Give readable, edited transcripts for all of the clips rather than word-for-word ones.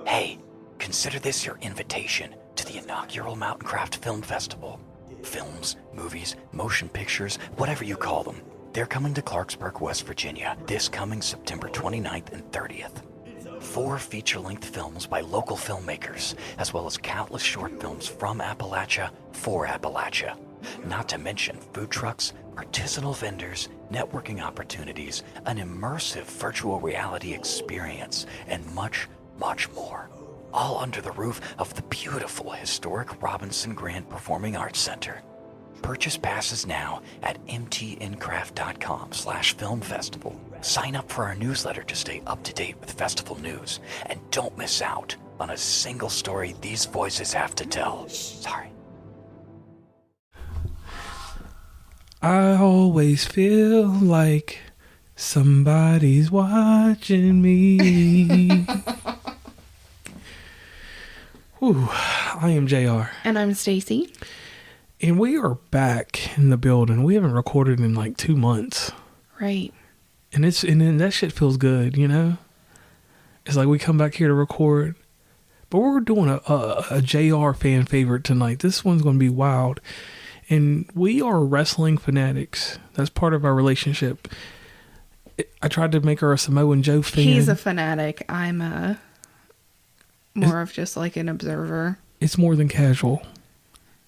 Hey, consider this your invitation to the inaugural Mountain Craft Film Festival. Films, movies, motion pictures, whatever you call them, they're coming to Clarksburg, West Virginia this coming September 29th and 30th. 4 feature-length films by local filmmakers, as well as countless short films from Appalachia for Appalachia. Not to mention food trucks, artisanal vendors, networking opportunities, an immersive virtual reality experience, and much, much more. All under the roof of the beautiful historic Robinson Grand Performing Arts Center. Purchase passes now at mtncraft.com/film festival. Sign up for our newsletter to stay up to date with festival news. And don't miss out on a single story these voices have to tell. Sorry. I always feel like somebody's watching me. Ooh, I am JR. And I'm Stacey. And we are back in the building. We haven't recorded in like 2 months. Right. And then that shit feels good, you know? It's like we come back here to record. But we're doing a JR fan favorite tonight. This one's going to be wild. And we are wrestling fanatics. That's part of our relationship. I tried to make her a Samoan Joe fan. He's a fanatic. I'm more of just like an observer. It's more than casual.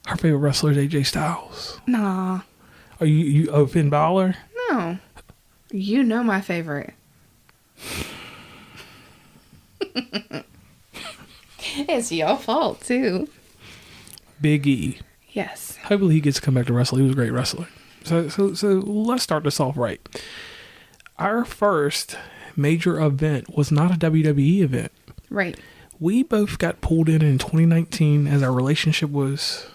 Our favorite wrestler is AJ Styles. Nah. Are you Finn Balor? No. You know my favorite. It's your fault too. Big E. Yes. Hopefully he gets to come back to wrestle. He was a great wrestler. So let's start this off right. Our first major event was not a WWE event. Right. We both got pulled in 2019 as our relationship was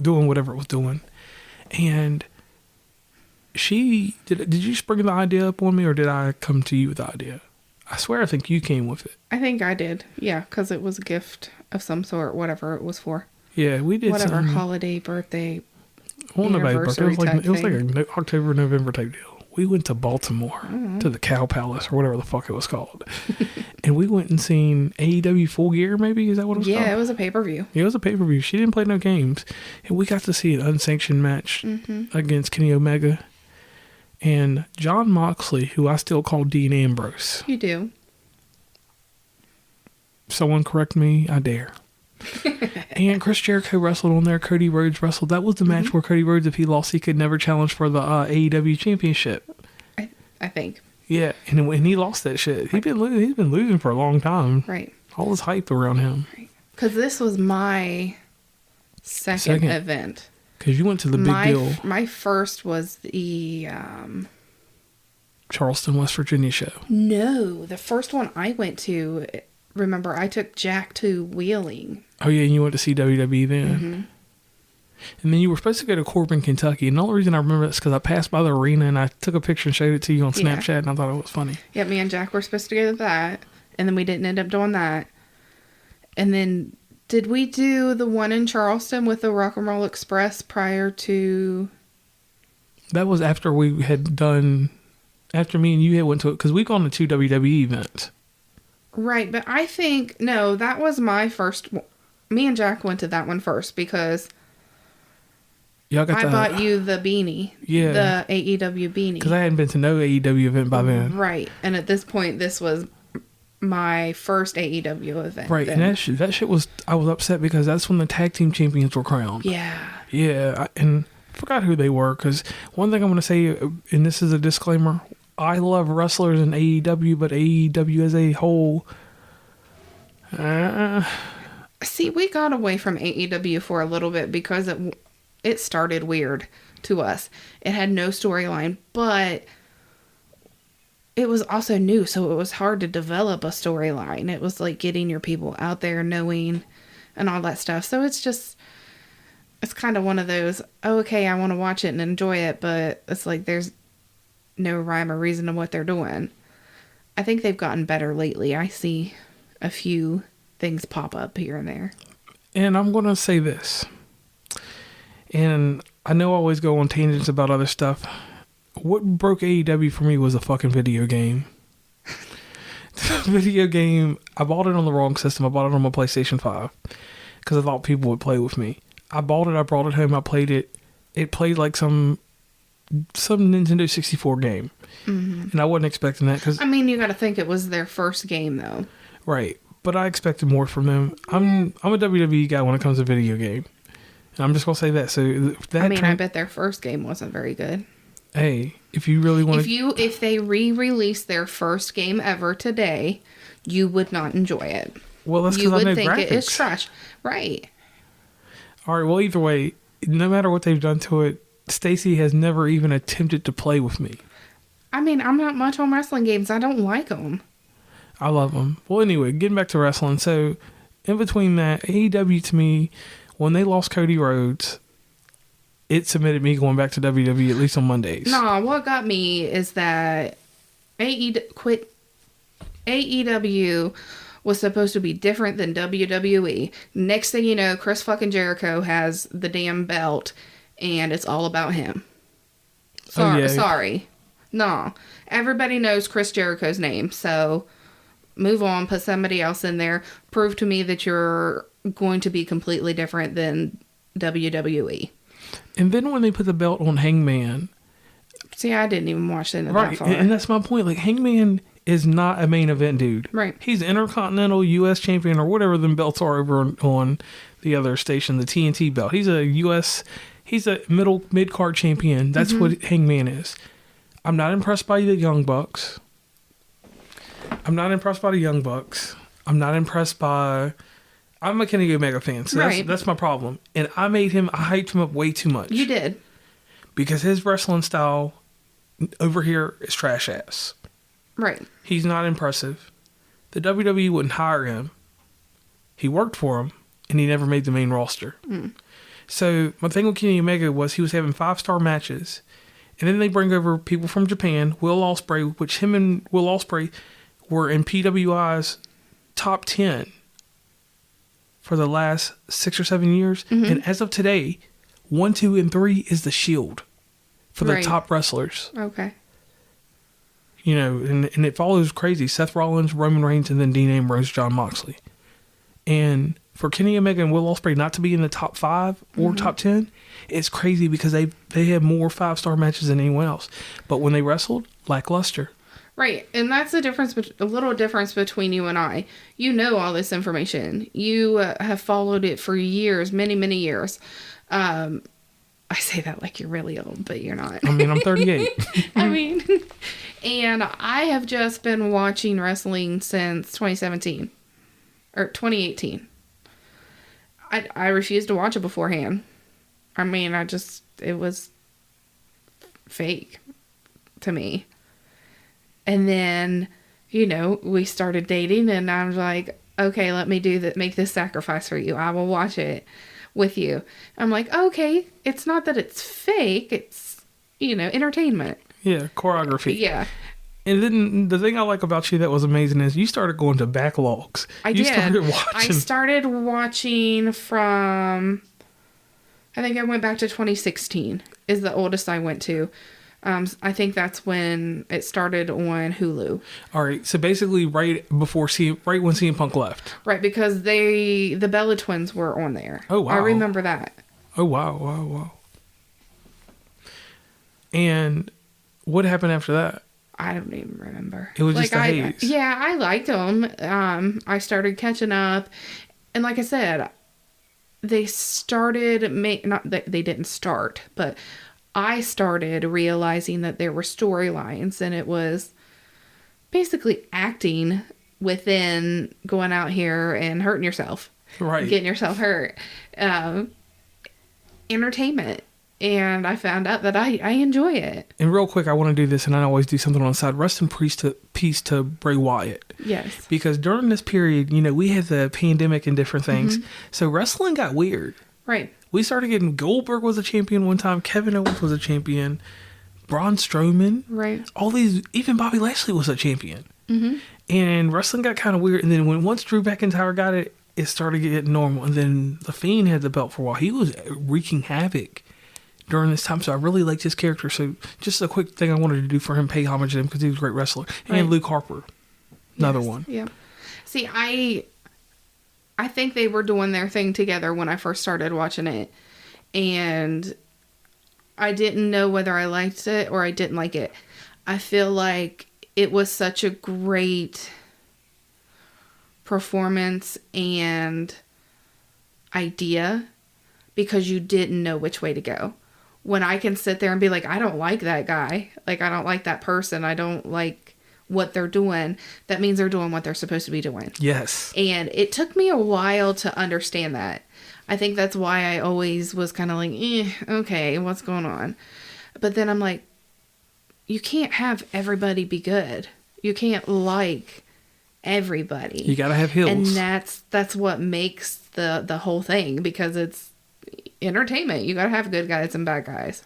doing whatever it was doing. And did you spring the idea up on me, or did I come to you with the idea? I swear I think you came with it. I think I did. Yeah, because it was a gift of some sort, whatever it was for. Yeah, we did whatever holiday, birthday, anniversary type it was like thing. an October, November type deal. We went to Baltimore to the Cow Palace or whatever the fuck it was called. And we went and seen AEW Full Gear, maybe? Is that what it was called? Yeah, it was a pay-per-view. It was a pay-per-view. She didn't play no games. And we got to see an unsanctioned match against Kenny Omega and John Moxley, who I still call Dean Ambrose. You do. Someone correct me, I dare. And Chris Jericho wrestled on there. Cody Rhodes wrestled. That was the match where Cody Rhodes, if he lost, he could never challenge for the AEW championship. I think. Yeah, and when he lost that shit, he's been losing for a long time. Right. All this hype around him. Because this was my second event. Because you went to the big deal. My first was the Charleston, West Virginia show. No, the first one I went to. Remember, I took Jack to Wheeling. Oh, yeah, and you went to see WWE then. And then you were supposed to go to Corbin, Kentucky. And the only reason I remember this is because I passed by the arena and I took a picture and showed it to you on Snapchat, and I thought it was funny. Yeah, me and Jack were supposed to go to that, and then we didn't end up doing that. And then, did we do the one in Charleston with the Rock and Roll Express prior to... That was after we had done... After me and you had went to it, because we've gone to 2 WWE events. Right, but I think... No, that was my first... Me and Jack went to that one first, because... Y'all got I bought you the beanie. Yeah. The AEW beanie. Because I hadn't been to no AEW event by then. Right. And at this point, this was my first AEW event. Right. Then. And that shit was... I was upset because that's when the tag team champions were crowned. Yeah. Yeah. And I forgot who they were, because one thing I'm going to say, and this is a disclaimer, I love wrestlers in AEW, but AEW as a whole... See, we got away from AEW for a little bit because it started weird to us. It had no storyline, but it was also new, so it was hard to develop a storyline. It was like getting your people out there knowing and all that stuff. So it's kind of one of those, oh, okay, I want to watch it and enjoy it, but it's like there's no rhyme or reason to what they're doing. I think they've gotten better lately. I see a few things pop up here and there. And I'm going to say this. And I know I always go on tangents about other stuff. What broke AEW for me was a fucking video game. video game, I bought it on the wrong system. I bought it on my PlayStation 5 because I thought people would play with me. I bought it, I brought it home, I played it. It played like some Nintendo 64 game. Mm-hmm. And I wasn't expecting that. Cause, I mean, you got to think it was their first game, though. Right. But I expected more from them. I'm a WWE guy when it comes to video game. And I'm just going to say that. So that I bet their first game wasn't very good. Hey, if you really want to... If they re-released their first game ever today, you would not enjoy it. Well, that's because I know graphics. You would think it is trash. Right. All right, well, either way, no matter what they've done to it, Stacey has never even attempted to play with me. I mean, I'm not much on wrestling games. I don't like them. I love them. Well, anyway, getting back to wrestling. So, in between that, AEW to me, when they lost Cody Rhodes, it submitted me going back to WWE at least on Mondays. No, what got me is that AEW was supposed to be different than WWE. Next thing you know, Chris fucking Jericho has the damn belt, and it's all about him. Sorry. No. Everybody knows Chris Jericho's name, so move on, put somebody else in there. Prove to me that you're going to be completely different than WWE. And then when they put the belt on Hangman... See, I didn't even watch it that far. And that's my point. Like, Hangman is not a main event dude. Right. He's Intercontinental U.S. champion or whatever them belts are over on the other station, the TNT belt. He's a mid-card champion. That's what Hangman is. I'm not impressed by the Young Bucks. I'm not impressed by... I'm a Kenny Omega fan, so that's my problem. And I hyped him up way too much. You did. Because his wrestling style over here is trash ass. Right. He's not impressive. The WWE wouldn't hire him. He worked for him, and he never made the main roster. Mm. So my thing with Kenny Omega was he was having 5-star matches, and then they bring over people from Japan, Will Ospreay, which him and Will Ospreay were in PWI's top 10 for the last 6 or 7 years. Mm-hmm. And as of today, 1, 2, and 3 is the Shield for the top wrestlers. Okay. You know, and it follows crazy. Seth Rollins, Roman Reigns, and then Dean Ambrose, John Moxley. And for Kenny Omega and Will Ospreay not to be in the top 5 or top 10, it's crazy because they have more 5-star matches than anyone else. But when they wrestled, lackluster. Right, and that's the difference, a little difference between you and I. You know all this information. You have followed it for years, many, many years. I say that like you're really old, but you're not. I mean, I'm 38. And I have just been watching wrestling since 2017 or 2018. I refused to watch it beforehand. I mean, it was fake to me. And then, you know, we started dating and I was like, okay, let me make this sacrifice for you. I will watch it with you. I'm like, okay, it's not that it's fake. It's, you know, entertainment. Yeah, choreography. Yeah. And then the thing I like about you that was amazing is you started going to backlogs. I started watching from, I think I went back to 2016 is the oldest I went to. I think that's when it started on Hulu. All right, so basically right when CM Punk left. Right, because the Bella Twins were on there. Oh, wow. I remember that. Oh, wow. And what happened after that? I don't even remember. It was just a haze. Yeah, I liked them. I started catching up. And like I said, they started... Not that they didn't start, but... I started realizing that there were storylines and it was basically acting within going out here and hurting yourself. Right. Getting yourself hurt. Entertainment. And I found out that I enjoy it. And real quick, I want to do this and I always do something on the side. Rest in peace to Bray Wyatt. Yes. Because during this period, you know, we had the pandemic and different things. Mm-hmm. So wrestling got weird. Right. We started getting Goldberg was a champion one time. Kevin Owens was a champion. Braun Strowman. Right. All these, even Bobby Lashley was a champion. Mm-hmm. And wrestling got kind of weird. And then once Drew McIntyre got it, it started getting normal. And then The Fiend had the belt for a while. He was wreaking havoc during this time. So I really liked his character. So just a quick thing I wanted to do for him, pay homage to him because he was a great wrestler. And Luke Harper. Another one. Yeah. See, I think they were doing their thing together when I first started watching it. And I didn't know whether I liked it or I didn't like it. I feel like it was such a great performance and idea because you didn't know which way to go. When I can sit there and be like, I don't like that guy. Like, I don't like that person. I don't like what they're doing. That means they're doing what they're supposed to be doing. Yes. And it took me a while to understand that. I think that's why I always was kind of like, okay, what's going on? But then I'm like, you can't have everybody be good. You can't like everybody. You gotta have heels. And that's what makes the whole thing, because it's entertainment. You gotta have good guys and bad guys.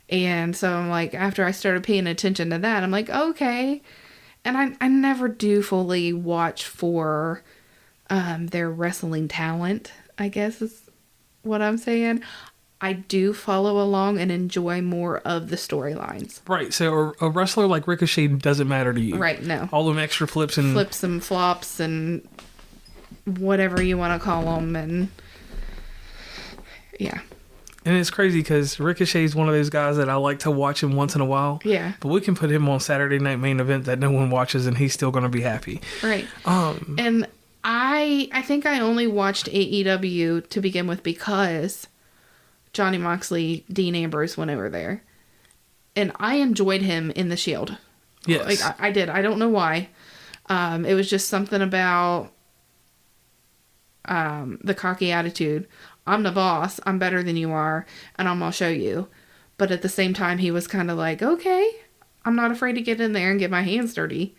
And so I'm like, after I started paying attention to that, I'm like, okay. And I never do fully watch for their wrestling talent, I guess is what I'm saying. I do follow along and enjoy more of the storylines. Right. So a wrestler like Ricochet doesn't matter to you. Right, no. All them extra flips and flops and whatever you want to call them. And yeah. And it's crazy because Ricochet is one of those guys that I like to watch him once in a while. Yeah. But we can put him on Saturday Night Main Event that no one watches and he's still going to be happy. Right. And I think I only watched AEW to begin with because Johnny Moxley, Dean Ambrose went over there. And I enjoyed him in the Shield. Yes. Like, I did. I don't know why. It was just something about the cocky attitude. I'm the boss. I'm better than you are. And I'm going to show you. But at the same time, he was kind of like, okay, I'm not afraid to get in there and get my hands dirty.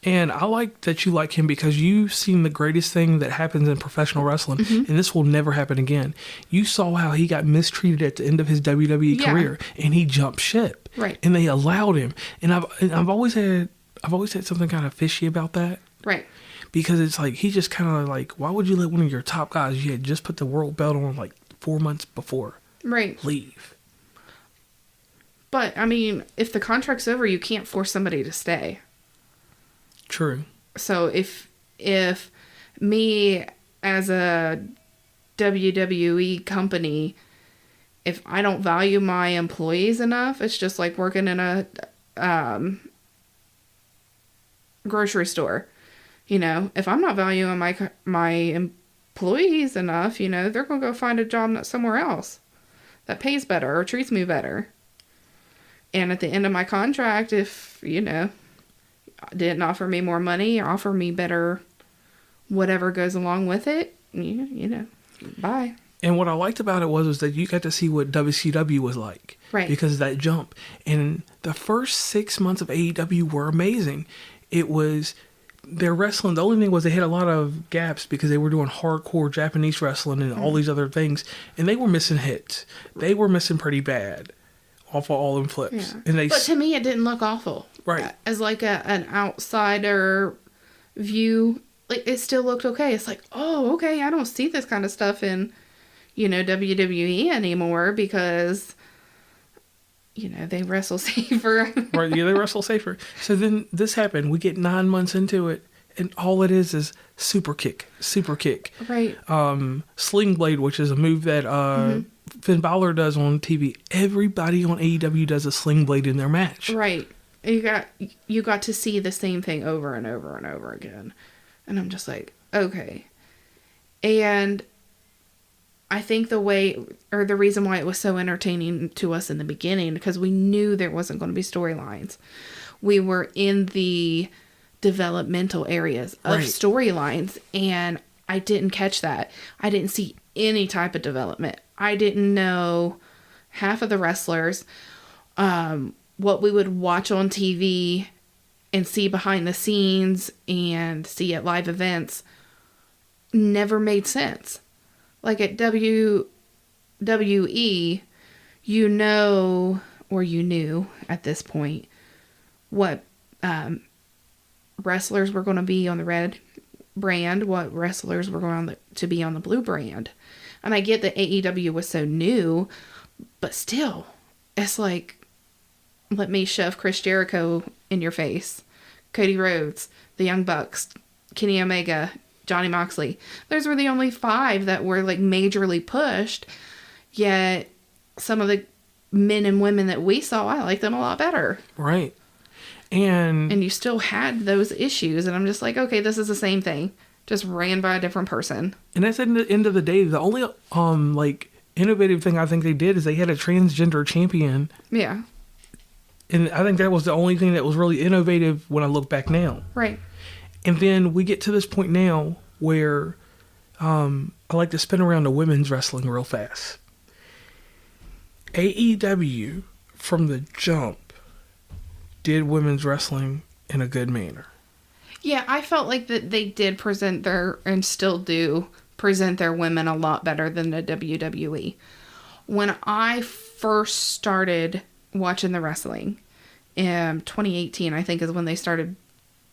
And I like that you like him because you've seen the greatest thing that happens in professional wrestling, and this will never happen again. You saw how he got mistreated at the end of his WWE career, and he jumped ship. Right. And they allowed him. And I've always had something kind of fishy about that. Right. Because it's like, he just kind of like, why would you let one of your top guys you had just put the world belt on like 4 months before leave? But, I mean, if the contract's over, you can't force somebody to stay. True. So if me as a WWE company, if I don't value my employees enough, it's just like working in a grocery store. You know, if I'm not valuing my employees enough, you know, they're going to go find a job somewhere else that pays better or treats me better. And at the end of my contract, if, you know, didn't offer me more money, offer me better whatever goes along with it, you know, bye. And what I liked about it was that you got to see what WCW was like. Right. Because of that jump. And the first 6 months of AEW were amazing. It was their wrestling. The only thing was they had a lot of gaps because they were doing hardcore Japanese wrestling and all these other things. And they were missing hits. They were missing pretty bad off of all them flips. Yeah. And but to me, it didn't look awful. Right. As like an outsider view, like, it still looked okay. It's like, oh, okay, I don't see this kind of stuff in, you know, WWE anymore because, you know, they wrestle safer. Right, yeah, they wrestle safer. So then this happened. We get 9 months into it, and all it is super kick. Right. Sling Blade, which is a move that Finn Balor does on TV. Everybody on AEW does a Sling Blade in their match. Right. You got to see the same thing over and over and over again. And I'm just like, okay. And I think the reason why it was so entertaining to us in the beginning, because we knew there wasn't going to be storylines. We were in the developmental areas of storylines, and I didn't catch that. I didn't see any type of development. I didn't know half of the wrestlers. What we would watch on TV and see behind the scenes and see at live events never made sense. Like at WWE, you know, or you knew at this point what wrestlers were going to be on the red brand, what wrestlers were going to be on the blue brand. And I get that AEW was so new, but still, it's like, let me shove Chris Jericho in your face Cody Rhodes, the Young Bucks, Kenny Omega, Johnny Moxley. Those were the only 5 that were like majorly pushed. Yet some of the men and women that we saw, I like them a lot better. Right. And you still had those issues. And I'm just like, okay, this is the same thing. Just ran by a different person. And that's at the end of the day, the only like innovative thing I think they did is they had a transgender champion. Yeah. And I think that was the only thing that was really innovative when I look back now. Right. And then we get to this point now where I like to spin around the women's wrestling real fast. AEW, from the jump, did women's wrestling in a good manner. Yeah, I felt like that they did present and still do present their women a lot better than the WWE. When I first started watching the wrestling in 2018, I think is when they started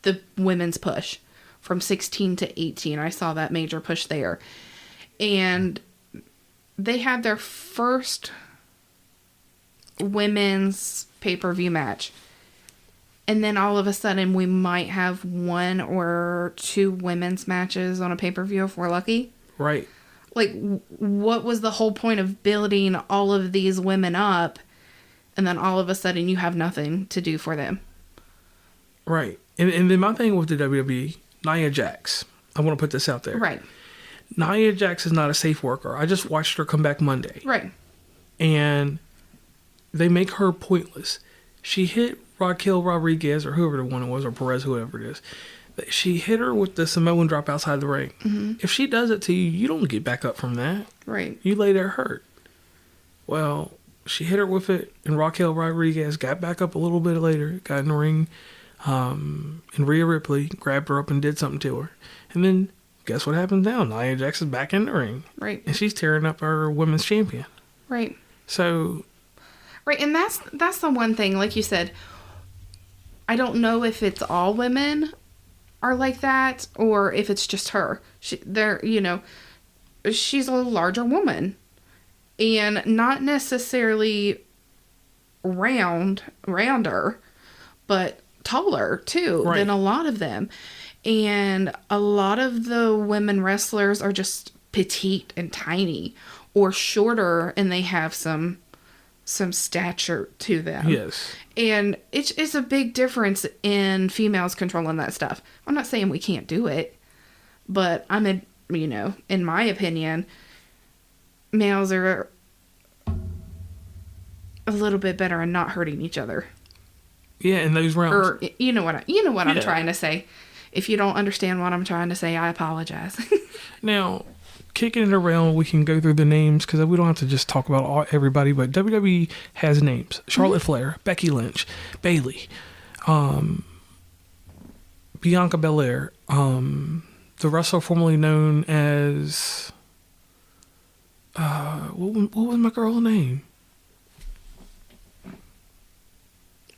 the women's push from 16 to 18. I saw that major push there. And they had their first women's pay-per-view match. And then all of a sudden we might have 1 or 2 women's matches on a pay-per-view if we're lucky. Right. Like, what was the whole point of building all of these women up and then all of a sudden you have nothing to do for them? Right. And then my thing with the WWE, Nia Jax. I want to put this out there. Right. Nia Jax is not a safe worker. I just watched her come back Monday. Right. And they make her pointless. She hit Raquel Rodriguez, or whoever the one it was, or Perez, whoever it is. She hit her with the Samoan drop outside the ring. Mm-hmm. If she does it to you, you don't get back up from that. Right. You lay there hurt. Well, she hit her with it, and Raquel Rodriguez got back up a little bit later, got in the ring, and Rhea Ripley grabbed her up and did something to her. And then, guess what happens now? Nia Jax is back in the ring. Right. And she's tearing up our women's champion. Right. So... Right, and that's the one thing, like you said, I don't know if it's all women are like that or if it's just her. She's a larger woman and not necessarily rounder, but taller too than a lot of them. And a lot of the women wrestlers are just petite and tiny or shorter and they have some stature to them. Yes. And it's a big difference in females controlling that stuff. I'm not saying we can't do it, but in my opinion, males are a little bit better at not hurting each other. Yeah, in those rounds. Or you know what I'm trying to say. If you don't understand what I'm trying to say, I apologize. Now, kicking it around, we can go through the names because we don't have to just talk about everybody, but WWE has names. Charlotte Flair, Becky Lynch, Bayley, Bianca Belair, the wrestler formerly known as what was my girl's name?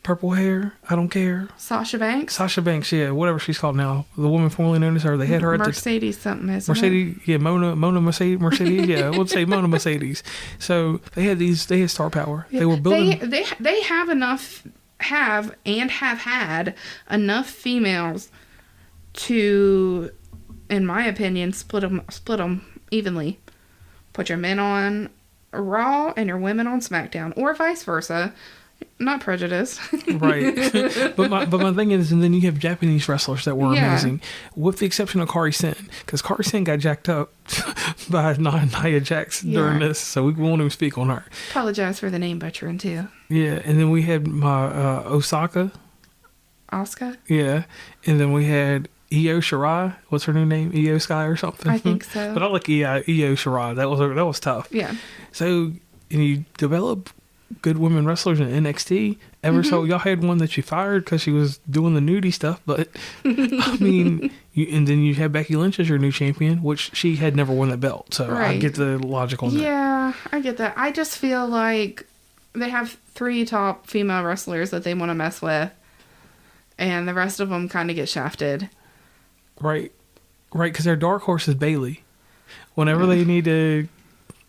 Purple hair, I don't care. Sasha Banks? Sasha Banks, yeah, whatever she's called now. The woman formerly known as her. They had her at Mercedes something, isn't Mercedes, it? yeah, Mona Mercedes, yeah, we'll say Mona Mercedes. So they had star power. Yeah, they were building. They have had enough females to, in my opinion, split them evenly. Put your men on Raw and your women on SmackDown, or vice versa. Not prejudiced. Right. But my thing is, and then you have Japanese wrestlers that were amazing, with the exception of Kairi Sen, because Kairi Sen got jacked up by Nia Jax during this, so we won't even speak on her. Apologize for the name butchering too. Yeah, and then we had my Asuka. Yeah, and then we had Io Shirai. What's her new name? Io Sky or something? I think so. But I like Io Shirai. That was tough. Yeah. So, and you develop good women wrestlers in NXT. So y'all had one that you fired because she was doing the nudie stuff, but I mean, and then you had Becky Lynch as your new champion, which she had never won that belt. So I get the logic on that. Yeah, I get that. I just feel like they have 3 top female wrestlers that they want to mess with, and the rest of them kind of get shafted. Right, because their dark horse is Bayley. Whenever they need to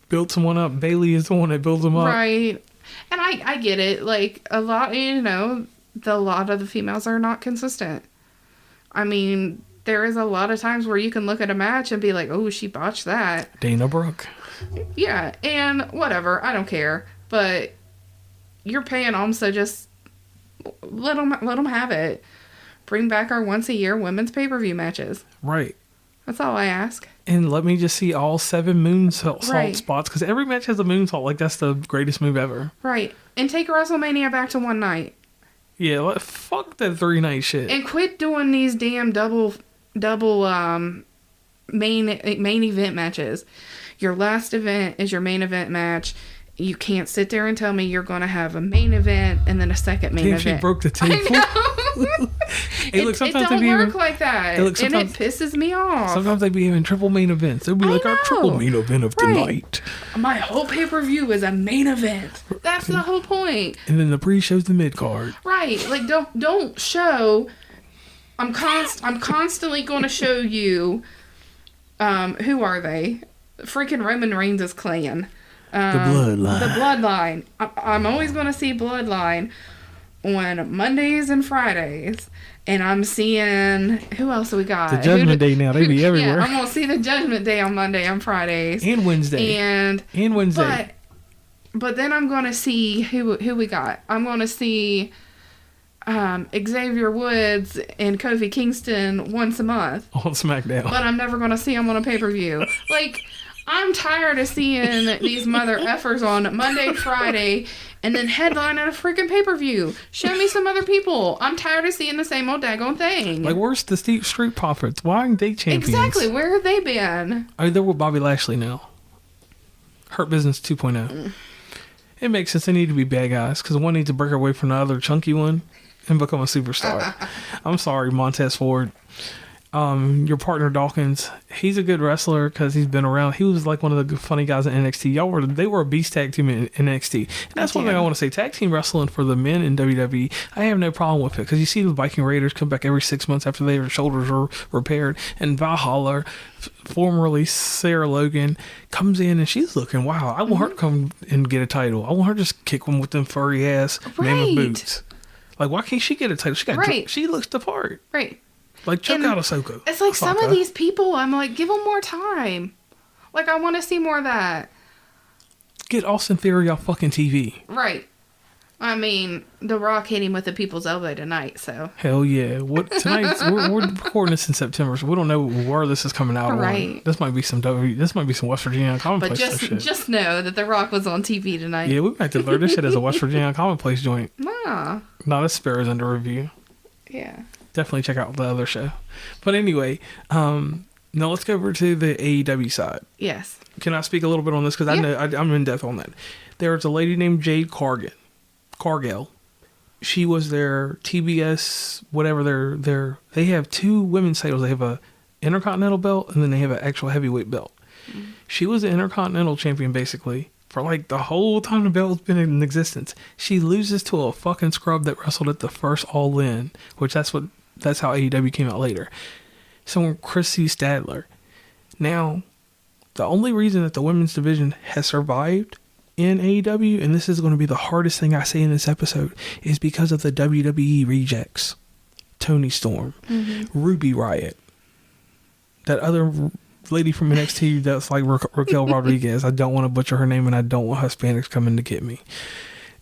build someone up, Bayley is the one that builds them up. Right. And I get it. Like, a lot of the females are not consistent. I mean, there is a lot of times where you can look at a match and be like, oh, she botched that. Dana Brooke. Yeah, and whatever. I don't care. But you're paying them, so just let them have it. Bring back our once-a-year women's pay-per-view matches. Right. That's all I ask. And let me just see all 7 moonsault Right. spots, because every match has a moonsault. Like, that's the greatest move ever. Right. And take WrestleMania back to one night. Yeah, fuck that 3-night shit. And quit doing these damn double main event matches. Your last event is your main event match. You can't sit there and tell me you're going to have a main event and then a second main event. She broke the table. I know. Hey, look, it don't work like that. Hey, look, and it pisses me off. Sometimes they be having triple main events. They'll be like, our triple main event of the night. My whole pay-per-view is a main event. That's the whole point. And then the pre-show's the mid-card. Right. Like, don't show... I'm constantly going to show you... who are they? Freaking Roman Reigns' clan. The Bloodline. The Bloodline. I'm always going to see Bloodline on Mondays and Fridays. And I'm seeing... Who else we got? The Judgment Day now. They be everywhere. Yeah, I'm going to see the Judgment Day on Monday and Fridays. And Wednesday. And Wednesday. But then I'm going to see who we got. I'm going to see Xavier Woods and Kofi Kingston once a month. On SmackDown. But I'm never going to see them on a pay-per-view. Like... I'm tired of seeing these mother effers on Monday, Friday, and then headline at a freaking pay-per-view. Show me some other people. I'm tired of seeing the same old daggone thing. Like, where's the Street Profits? Why aren't they champions? Exactly. Where have they been? Oh, they're with Bobby Lashley now. Hurt Business 2.0. It makes sense. They need to be bad guys, because one needs to break away from the other chunky one and become a superstar. I'm sorry, Montez Ford. Your partner Dawkins, he's a good wrestler because he's been around. He was like one of the funny guys in NXT. They were a beast tag team in NXT. And that's one thing I want to say. Tag team wrestling for the men in WWE, I have no problem with it, because you see the Viking Raiders come back every 6 months after their shoulders are repaired, and Valhalla, formerly Sarah Logan, comes in and she's looking, wow, I want her to come and get a title. I want her to just kick them with them furry ass mammoth boots. Like, why can't she get a title? She looks the part. Right. Like, choke out Ahsoka. It's like some of these people, I'm like, give them more time. Like, I want to see more of that. Get Austin Theory off fucking TV. Right. I mean, The Rock hit him with the people's elbow tonight, so. Hell yeah. We're recording this in September, so we don't know where this is coming out. Right. On. This might be some West Virginia commonplace. But just know that The Rock was on TV tonight. Yeah, we might have to learn this shit as a West Virginia commonplace joint. Nah. No, this Sparrows Under review. Yeah. Definitely check out the other show. But anyway, now let's go over to the AEW side. Yes. Can I speak a little bit on this? Because I know I'm in depth on that. There's a lady named Jade Cargill. She was their TBS, whatever. They have 2 women's titles. They have a Intercontinental belt, and then they have an actual heavyweight belt. Mm-hmm. She was the Intercontinental champion, basically, for like the whole time the belt's been in existence. She loses to a fucking scrub that wrestled at the first All In, which that's how AEW came out later. Someone, Chrissy Stadler. Now, the only reason that the women's division has survived in AEW, and this is going to be the hardest thing I say in this episode, is because of the WWE rejects. Toni Storm, Ruby Riott, that other lady from NXT that's like Raquel Rodriguez. I don't want to butcher her name, and I don't want Hispanics coming to get me.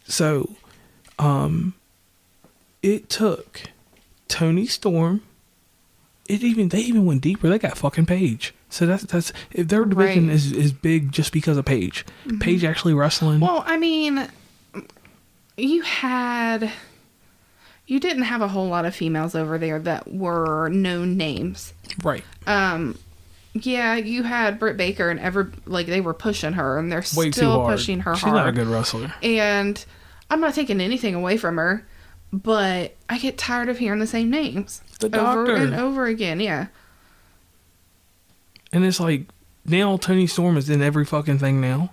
So, it took Toni Storm. They even went deeper. They got fucking Paige. So that's if their division is big just because of Paige. Mm-hmm. Paige actually wrestling. Well, I mean, you didn't have a whole lot of females over there that were known names. Right. Yeah, you had Britt Baker and they were pushing her, and they're way still pushing her hard. She's not a good wrestler. And I'm not taking anything away from her, but I get tired of hearing the same names over and over again. Yeah. And it's like, now Toni Storm is in every fucking thing now.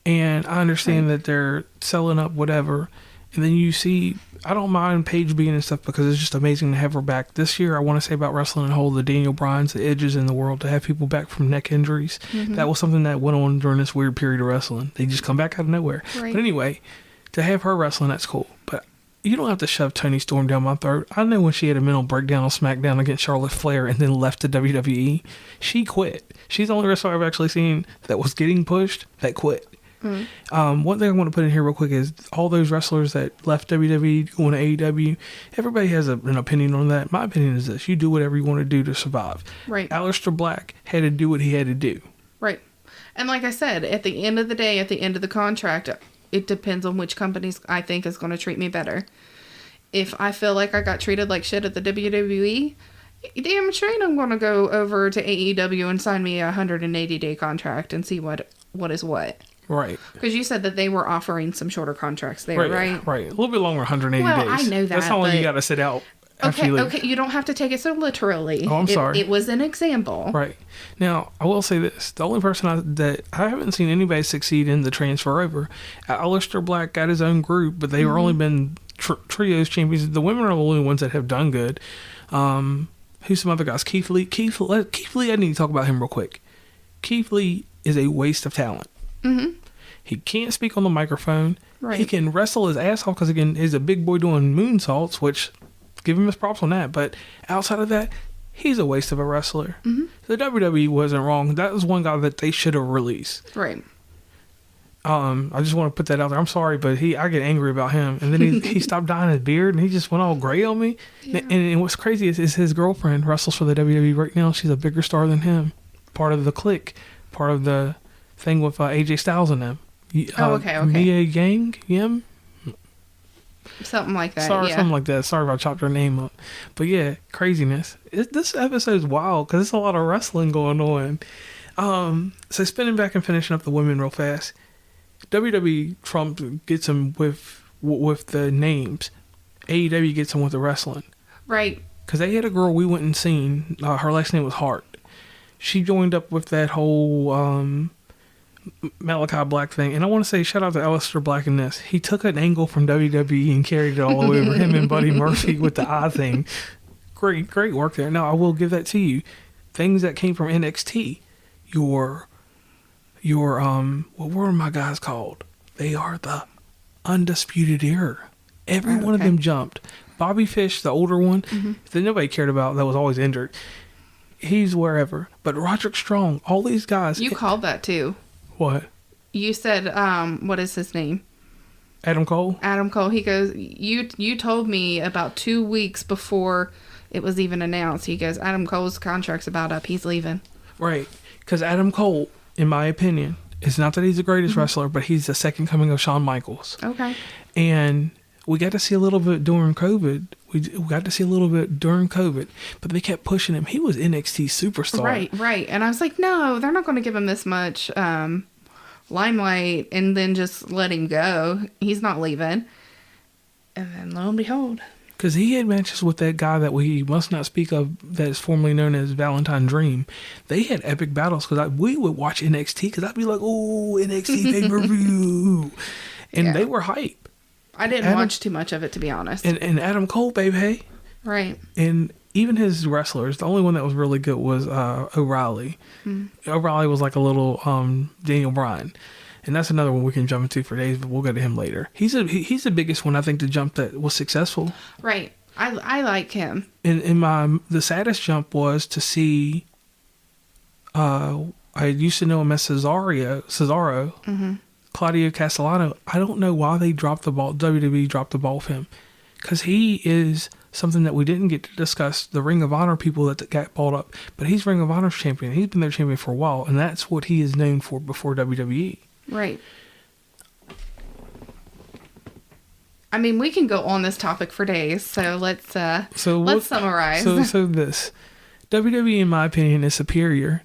And I understand that they're selling up whatever. And then you see, I don't mind Paige being and stuff because it's just amazing to have her back. This year, I want to say about wrestling and whole, the Daniel Bryans, the Edges in the world, to have people back from neck injuries. Mm-hmm. That was something that went on during this weird period of wrestling. They just come back out of nowhere. Right. But anyway, to have her wrestling, that's cool. But you don't have to shove Toni Storm down my throat. I know when she had a mental breakdown on SmackDown against Charlotte Flair and then left the WWE, she quit. She's the only wrestler I've actually seen that was getting pushed that quit. One thing I want to put in here real quick is all those wrestlers that left WWE going to AEW, everybody has an opinion on that. My opinion is this: you do whatever you want to do to survive. Right. Aleister Black had to do what he had to do. Right. And like I said, at the end of the day, at the end of the contract, it depends on which companies I think is going to treat me better. If I feel like I got treated like shit at the WWE, damn straight I'm going to go over to AEW and sign me a 180-day contract and see what is what. Right. Because you said that they were offering some shorter contracts there, right? Right. A little bit longer, 180 well, days. I know that. That's how long you got to sit out. Okay, you don't have to take it so literally. Oh, I'm sorry. It was an example. Right. Now, I will say this. The only person that I haven't seen anybody succeed in the transfer over. Aleister Black got his own group, but they've only been trios champions. The women are the only ones that have done good. Who's some other guys? Keith Lee. Keith Lee, I need to talk about him real quick. Keith Lee is a waste of talent. Mm-hmm. He can't speak on the microphone. Right. He can wrestle his ass off because, again, he's a big boy doing moonsaults, which... give him his props on that, but outside of that, he's a waste of a wrestler. Mm-hmm. The WWE wasn't wrong. That was one guy that they should have released. Right. I just want to put that out there. I'm sorry, but I get angry about him. And then he stopped dyeing his beard, and he just went all gray on me. Yeah. And what's crazy is his girlfriend wrestles for the WWE right now. She's a bigger star than him. Part of the clique. Part of the thing with AJ Styles and them. Okay. Mia Yim? Something like that. Sorry, something like that. Sorry if I chopped her name up. But yeah, craziness. This episode's wild because there's a lot of wrestling going on. So spinning back and finishing up the women real fast. WWE Trump gets them with the names. AEW gets them with the wrestling. Right. Because they had a girl we went and seen. Her last name was Hart. She joined up with that whole Malachi Black thing, and I want to say shout out to Aleister Black in this. He took an angle from WWE and carried it all the way over. Him and Buddy Murphy with the eye thing. Great work there. Now I will give that to you. Things that came from NXT. Your what were my guys called? They are the Undisputed Era. Every one of them jumped. Bobby Fish, the older one, that nobody cared about, that was always injured. He's wherever. But Roderick Strong, all these guys. You called that too. What? You said, what is his name? Adam Cole? Adam Cole. He goes, you told me about 2 weeks before it was even announced. He goes, Adam Cole's contract's about up. He's leaving. Right. Because Adam Cole, in my opinion, it's not that he's the greatest wrestler, but he's the second coming of Shawn Michaels. Okay. And we got to see a little bit during COVID. We got to see a little bit during COVID, but they kept pushing him. He was NXT superstar. Right. And I was like, no, they're not going to give him this much limelight and then just let him go. He's not leaving. And then lo and behold. Because he had matches with that guy that we must not speak of that is formerly known as Valentine Dream. They had epic battles because we would watch NXT because I'd be like, oh, NXT pay-per-view. And they were hype. I didn't watch too much of it, to be honest. And Adam Cole, baby, hey. Right. And even his wrestlers, the only one that was really good was O'Reilly. O'Reilly was like a little Daniel Bryan. And that's another one we can jump into for days, but we'll get to him later. He's the biggest one, I think, to jump that was successful. Right. I like him. And the saddest jump was to see, I used to know him as Cesaro. Claudio Castellano. I don't know why they dropped the ball. WWE dropped the ball with him. Because he is something that we didn't get to discuss. The Ring of Honor people that got balled up. But he's Ring of Honor's champion. He's been their champion for a while. And that's what he is known for before WWE. Right. I mean, we can go on this topic for days. So let's summarize. So this. WWE, in my opinion, is superior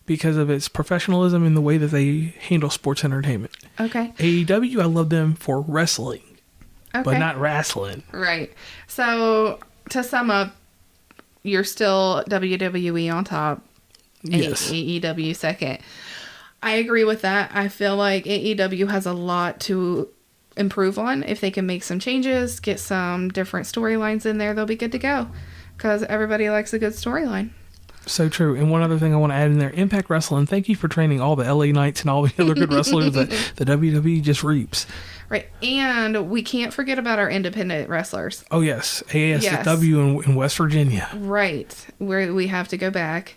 because of its professionalism in the way that they handle sports entertainment. Okay. AEW, I love them for wrestling, but not wrestling. Right. So, to sum up, you're still WWE on top. Yes. AEW second. I agree with that. I feel like AEW has a lot to improve on. If they can make some changes, get some different storylines in there, they'll be good to go. Because everybody likes a good storyline. So true. And one other thing I want to add in there, Impact Wrestling, thank you for training all the LA Knights and all the other good wrestlers that the WWE just reaps. Right. And we can't forget about our independent wrestlers. Oh, yes. ASW in West Virginia. Right. Where we have to go back.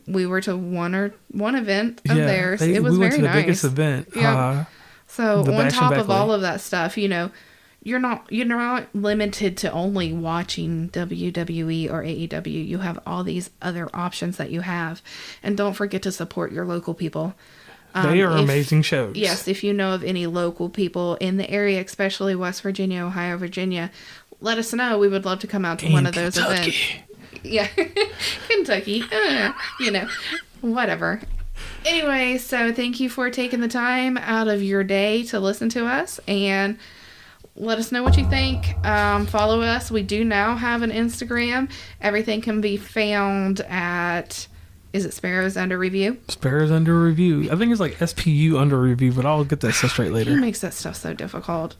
We were to one event of theirs. It was we went very to the nice. biggest event. Yeah. So on top of Beckley. all of that stuff, you know, you're not limited to only watching WWE or AEW. You have all these other options that you have. And don't forget to support your local people. They are amazing shows. Yes, if you know of any local people in the area, especially West Virginia, Ohio, Virginia, let us know. We would love to come out to one of those events. Yeah, Kentucky, you know, whatever. Anyway, so thank you for taking the time out of your day to listen to us, and let us know what you think. Follow us. We do now have an Instagram. Everything can be found at... Is it Sparrows Under Review? Sparrows Under Review. I think it's like SPU Under Review, but I'll get that stuff straight later. He makes that stuff so difficult.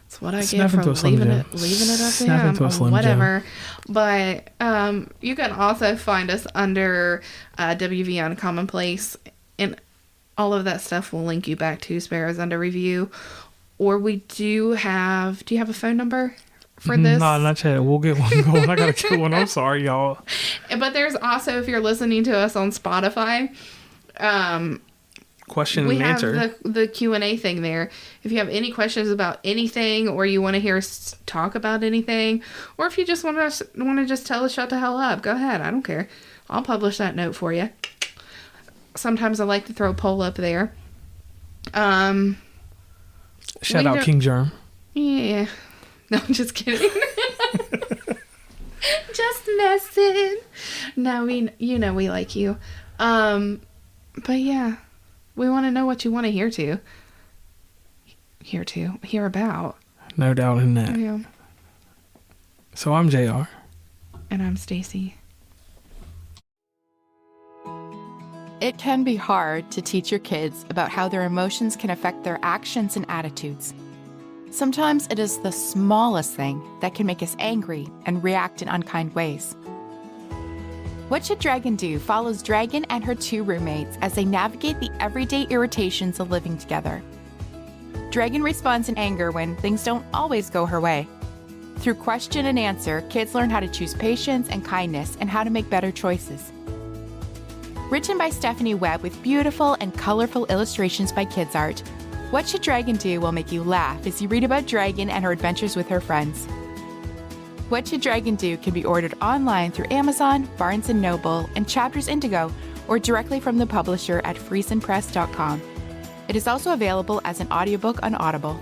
That's what I Snap get from leaving it up Snap into a to Slim him. Whatever. But you can also find us under WV Uncommonplace, and all of that stuff will link you back to Sparrows Under Review. Or we do you have a phone number for this? No, not yet. We'll get one going. I gotta get one. I'm sorry, y'all. But there's also, if you're listening to us on Spotify, question we and have answer. the Q&A thing there. If you have any questions about anything, or you want to hear us talk about anything, or if you just want to just tell us shut the hell up, go ahead. I don't care. I'll publish that note for you. Sometimes I like to throw a poll up there. Shout out King Germ. Yeah. No, I'm just kidding. Just messing. No, we like you. But yeah, we want to know what you want to hear about. No doubt in that. Yeah. So I'm JR. And I'm Stacey. It can be hard to teach your kids about how their emotions can affect their actions and attitudes. Sometimes it is the smallest thing that can make us angry and react in unkind ways. What Should Dragon Do follows Dragon and her two roommates as they navigate the everyday irritations of living together. Dragon responds in anger when things don't always go her way. Through question and answer, kids learn how to choose patience and kindness and how to make better choices. Written by Stephanie Webb with beautiful and colorful illustrations by Kids Art, What Should Dragon Do will make you laugh as you read about Dragon and her adventures with her friends. What Should Dragon Do can be ordered online through Amazon, Barnes & Noble, and Chapters Indigo, or directly from the publisher at friesenpress.com. It is also available as an audiobook on Audible.